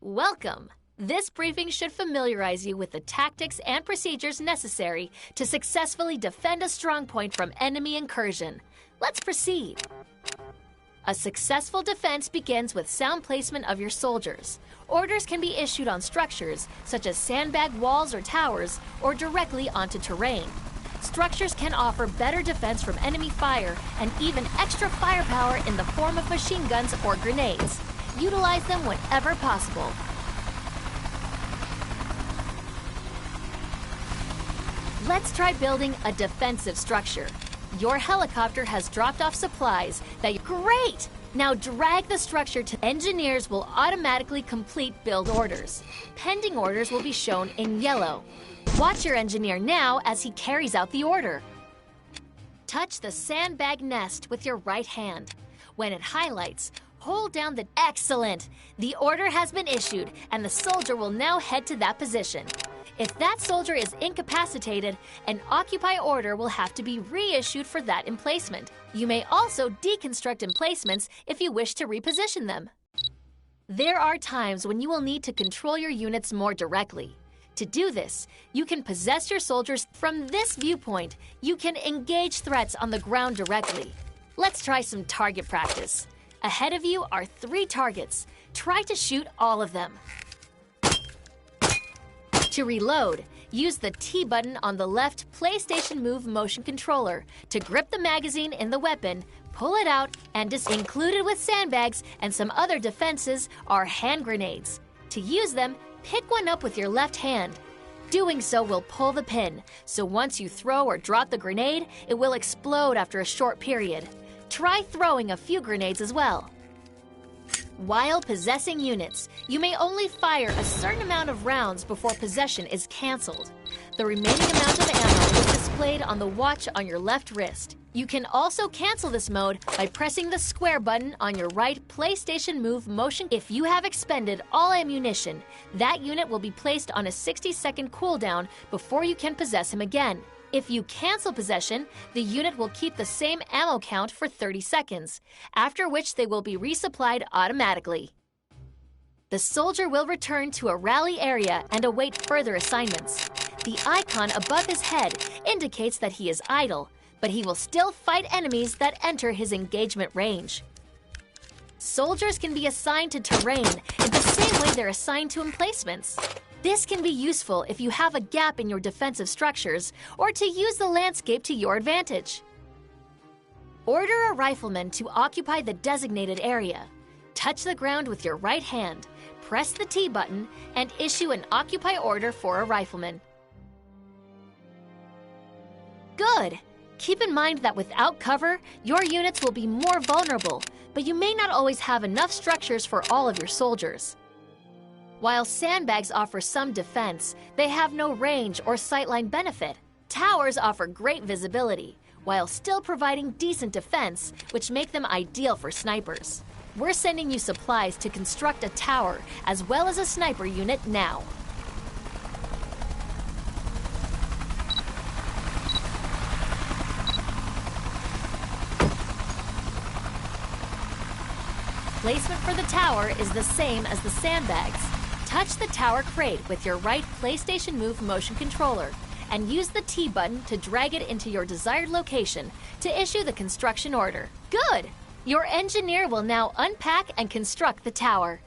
Welcome! This briefing should familiarize you with the tactics and procedures necessary to successfully defend a strongpoint from enemy incursion. Let's proceed. A successful defense begins with sound placement of your soldiers. Orders can be issued on structures, such as sandbag walls or towers, or directly onto terrain. Structures can offer better defense from enemy fire and even extra firepower in the form of machine guns or grenades. Utilize them whenever possible. Let's try building a defensive structure. Your helicopter has dropped off supplies that... Great! Now drag the structure to... Engineers will automatically complete build orders. Pending orders will be shown in yellow. Watch your engineer now as he carries out the order. Touch the sandbag nest with your right hand. When it highlights, hold down the... Excellent! The order has been issued, and the soldier will now head to that position. If that soldier is incapacitated, an occupy order will have to be reissued for that emplacement. You may also deconstruct emplacements if you wish to reposition them. There are times when you will need to control your units more directly. To do this, you can possess your soldiers from this viewpoint. You can engage threats on the ground directly. Let's try some target practice. Ahead of you are 3 targets. Try to shoot all of them. To reload, use the T button on the left PlayStation Move motion controller to grip the magazine in the weapon, pull it out, and included with sandbags and some other defenses are hand grenades. To use them, pick one up with your left hand. Doing so will pull the pin, so once you throw or drop the grenade, it will explode after a short period. Try throwing a few grenades as well. While possessing units, you may only fire a certain amount of rounds before possession is cancelled. The remaining amount of ammo is displayed on the watch on your left wrist. You can also cancel this mode by pressing the square button on your right PlayStation Move motion. If you have expended all ammunition, that unit will be placed on a 60-second cooldown before you can possess him again. If you cancel possession, the unit will keep the same ammo count for 30 seconds, after which they will be resupplied automatically. The soldier will return to a rally area and await further assignments. The icon above his head indicates that he is idle, but he will still fight enemies that enter his engagement range. Soldiers can be assigned to terrain in the same way they're assigned to emplacements. This can be useful if you have a gap in your defensive structures or to use the landscape to your advantage. Order a rifleman to occupy the designated area. Touch the ground with your right hand, press the T button, and issue an occupy order for a rifleman. Good! Keep in mind that without cover, your units will be more vulnerable, but you may not always have enough structures for all of your soldiers. While sandbags offer some defense, they have no range or sightline benefit. Towers offer great visibility, while still providing decent defense, which make them ideal for snipers. We're sending you supplies to construct a tower as well as a sniper unit now. Placement for the tower is the same as the sandbags. Touch the tower crate with your right PlayStation Move motion controller and use the T button to drag it into your desired location to issue the construction order. Good! Your engineer will now unpack and construct the tower.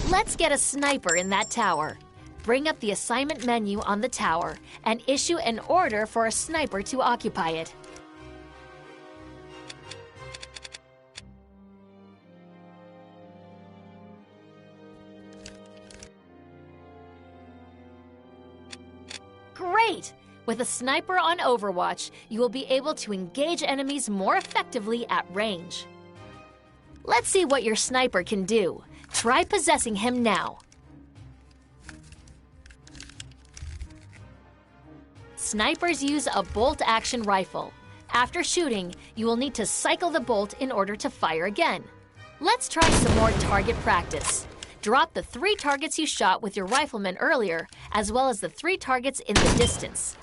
Let's get a sniper in that tower. Bring up the assignment menu on the tower and issue an order for a sniper to occupy it. Great! With a sniper on Overwatch, you will be able to engage enemies more effectively at range. Let's see what your sniper can do. Try possessing him now. Snipers use a bolt-action rifle. After shooting, you will need to cycle the bolt in order to fire again. Let's try some more target practice. Drop the 3 targets you shot with your rifleman earlier, as well as the 3 targets in the distance.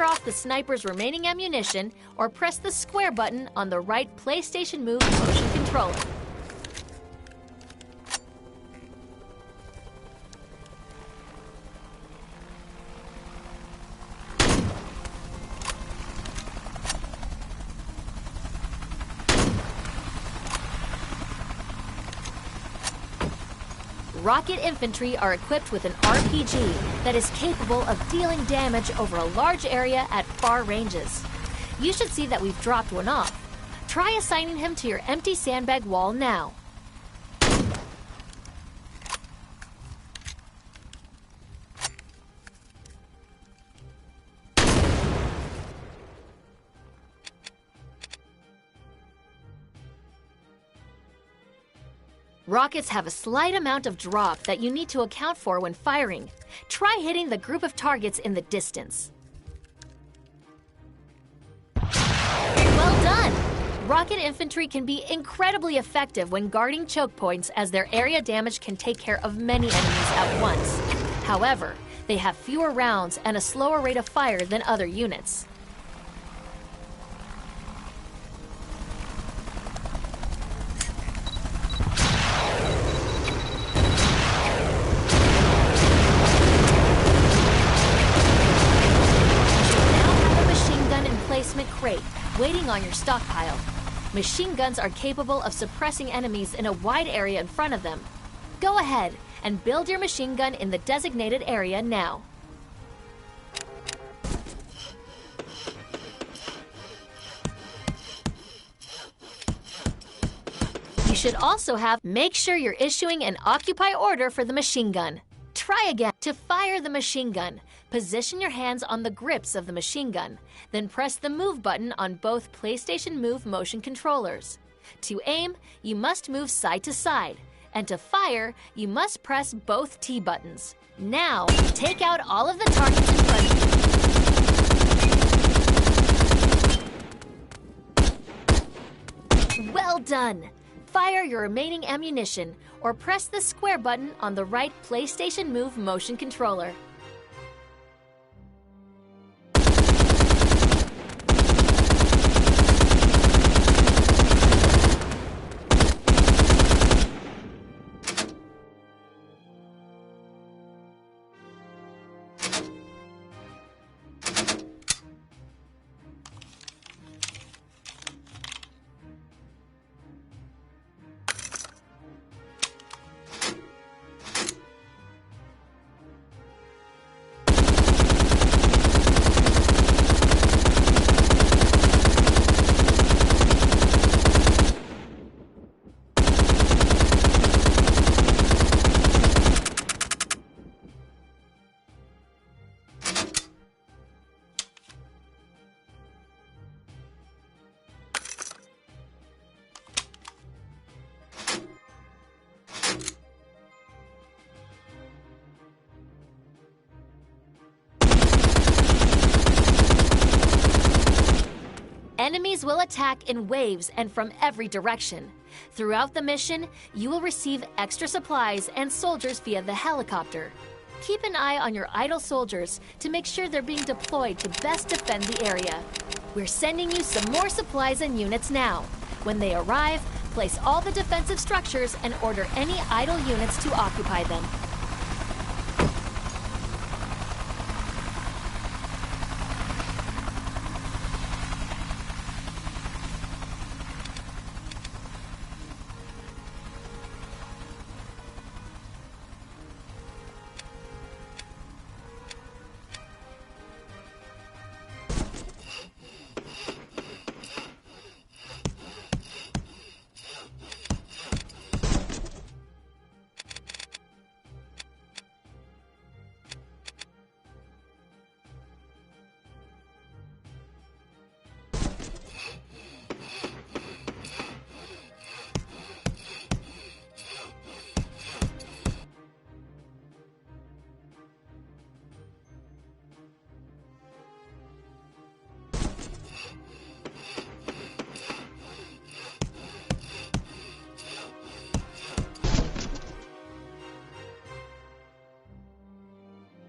off the sniper's remaining ammunition or press the square button on the right PlayStation Move motion controller. Rocket infantry are equipped with an RPG that is capable of dealing damage over a large area at far ranges. You should see that we've dropped one off. Try assigning him to your empty sandbag wall now. Rockets have a slight amount of drop that you need to account for when firing. Try hitting the group of targets in the distance. Well done! Rocket infantry can be incredibly effective when guarding choke points, as their area damage can take care of many enemies at once. However, they have fewer rounds and a slower rate of fire than other units. Crate waiting on your stockpile. Machine guns are capable of suppressing enemies in a wide area in front of them. Go ahead and build your machine gun in the designated area now. You should also make sure you're issuing an occupy order for the machine gun. Try again. To fire the machine gun, position your hands on the grips of the machine gun, then press the move button on both PlayStation Move motion controllers. To aim, you must move side to side, and to fire, you must press both T buttons. Now, take out all of the targets in front of you. Well done! Fire your remaining ammunition, or press the square button on the right PlayStation Move motion controller. Enemies will attack in waves and from every direction. Throughout the mission, you will receive extra supplies and soldiers via the helicopter. Keep an eye on your idle soldiers to make sure they're being deployed to best defend the area. We're sending you some more supplies and units now. When they arrive, place all the defensive structures and order any idle units to occupy them.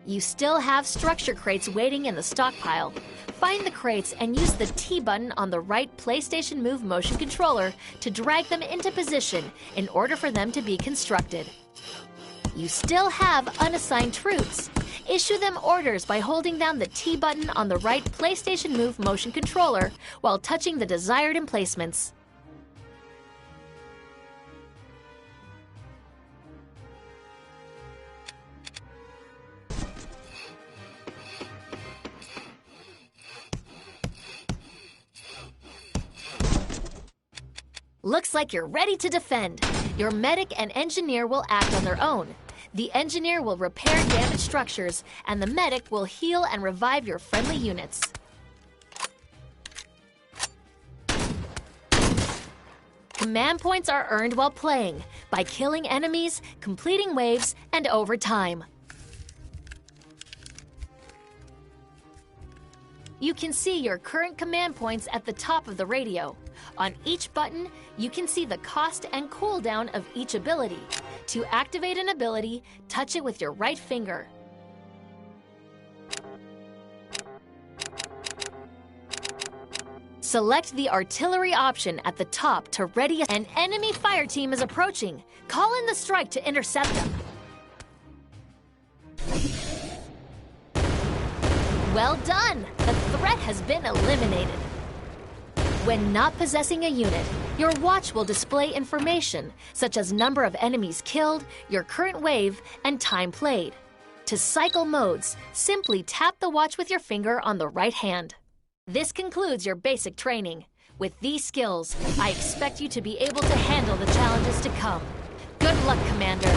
You still have structure crates waiting in the stockpile. Find the crates and use the T button on the right PlayStation Move motion controller to drag them into position in order for them to be constructed. You still have unassigned troops. Issue them orders by holding down the T button on the right PlayStation Move motion controller while touching the desired emplacements. Looks like you're ready to defend. Your medic and engineer will act on their own. The engineer will repair damaged structures, and the medic will heal and revive your friendly units. Command points are earned while playing by killing enemies, completing waves, and over time. You can see your current command points at the top of the radio. On each button, you can see the cost and cooldown of each ability. To activate an ability, touch it with your right finger. Select the artillery option at the top to ready an enemy fire team is approaching. Call in the strike to intercept them. Well done! The threat has been eliminated. When not possessing a unit, your watch will display information such as number of enemies killed, your current wave, and time played. To cycle modes, simply tap the watch with your finger on the right hand. This concludes your basic training. With these skills, I expect you to be able to handle the challenges to come. Good luck, Commander.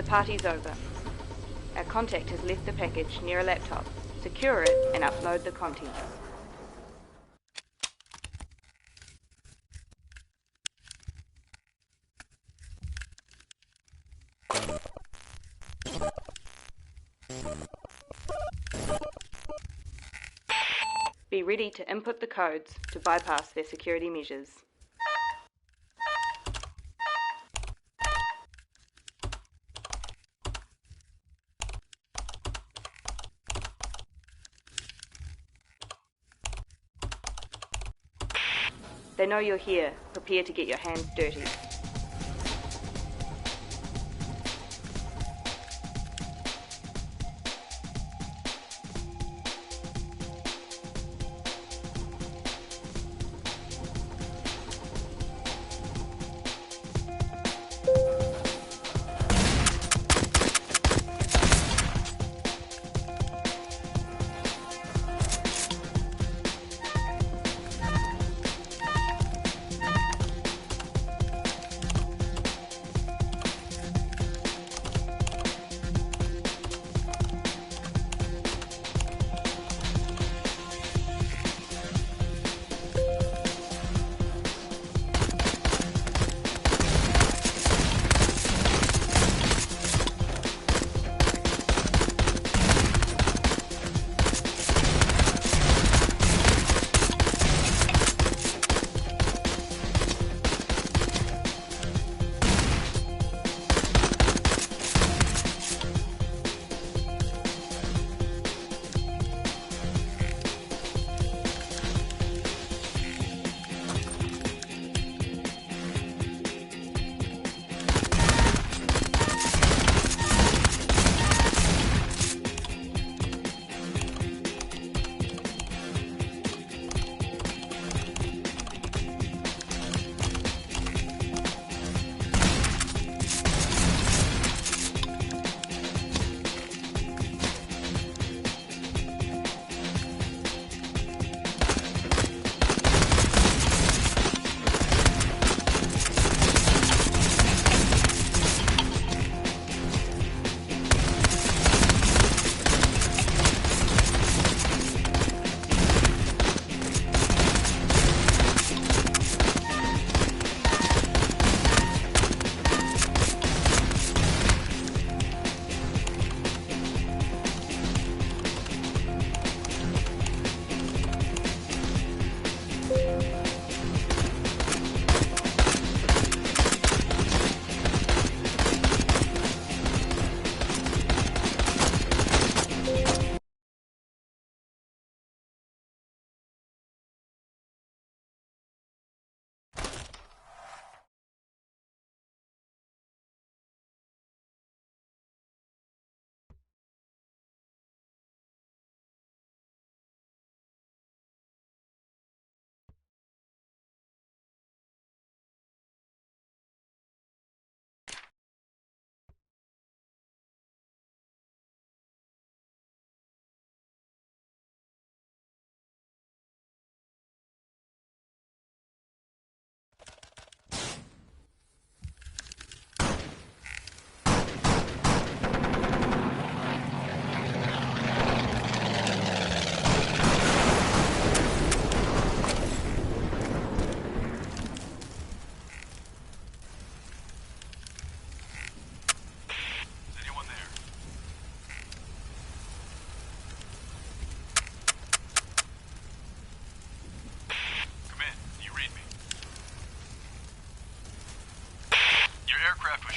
party's over. Our contact has left the package near a laptop. Secure it and upload the contents. Be ready to input the codes to bypass their security measures. They know you're here. Prepare to get your hands dirty.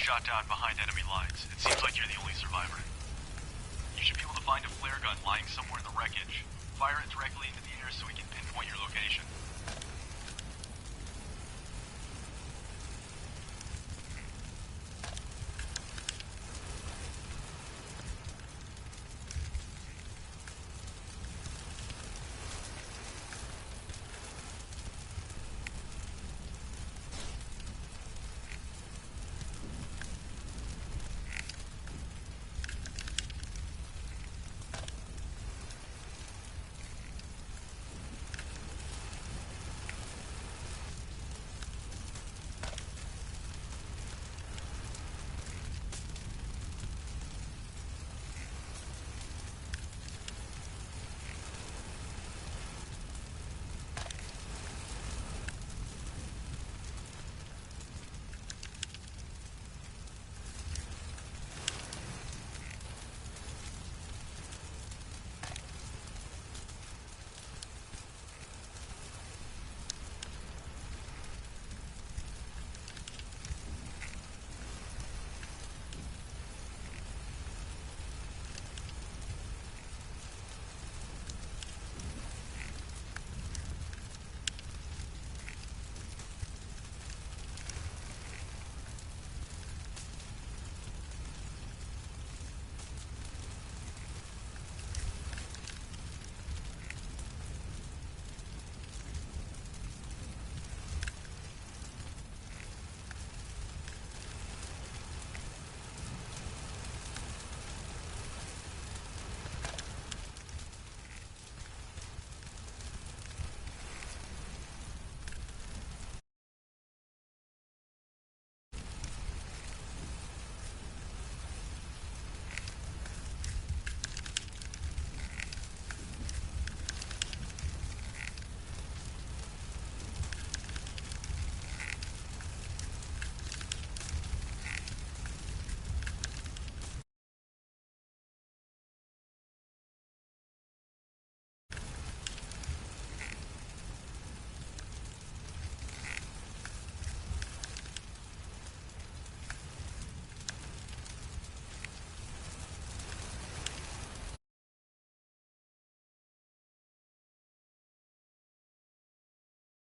Shot down behind enemy lines. It seems like you're the only survivor. You should be able to find a flare gun lying somewhere in the wreckage. Fire it directly into the air so we can pinpoint your location.